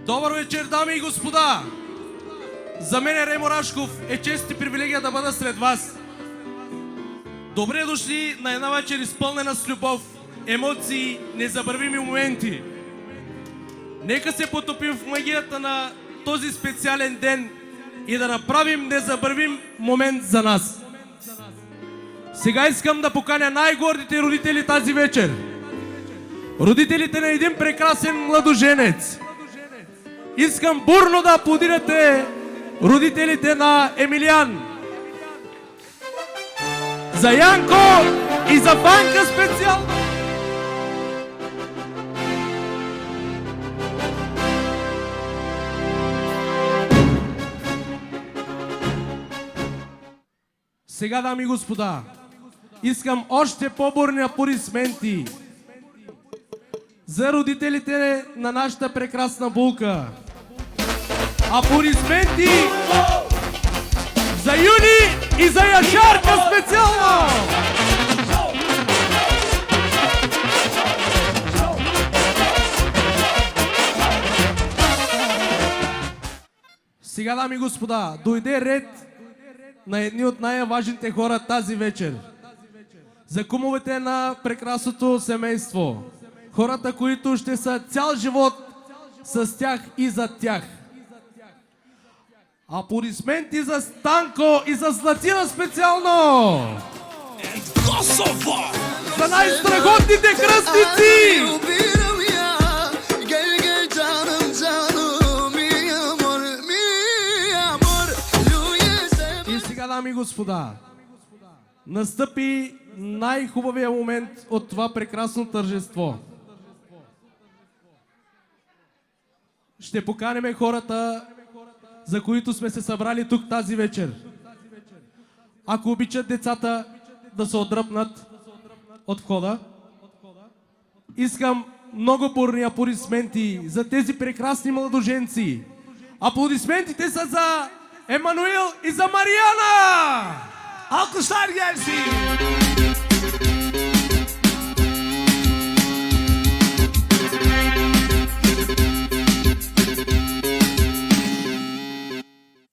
Добър вечер, дами и господа! За мен Ремо Рашков е чест и привилегия да бъда сред вас. Добре дошли на една вечер изпълнена с любов, емоции, незабравими моменти. Нека се потопим в магията на този специален ден и да направим незабравим момент за нас. Сега искам да поканя най-гордите родители тази вечер. Родителите на един прекрасен младоженец. Искам бурно да аплодирате родителите на Емилиан. За Янко и за Банка специално. Сега, дами и господа, искам още по-бурни аплодисменти за родителите на нашата прекрасна булка. Аплодисменти за Юни и за Яшарка специално! Сега, дами и господа, дойде ред на едни от най-важните хора тази вечер. За кумовете на прекрасното семейство. Хората, които ще са цял живот с тях и за тях. Аплодисменти за Станко и за Златина специално! За най-страхотните кръстници! И сега, дами и господа, настъпи най-хубавия момент от това прекрасно тържество. Ще поканим хората, за които сме се събрали тук тази вечер. Ако обичат децата да се отдръпнат от входа, искам много бурни аплодисменти за тези прекрасни младоженци. Аплодисментите са за Емануил и за Мариана! Alkışlar gelsin.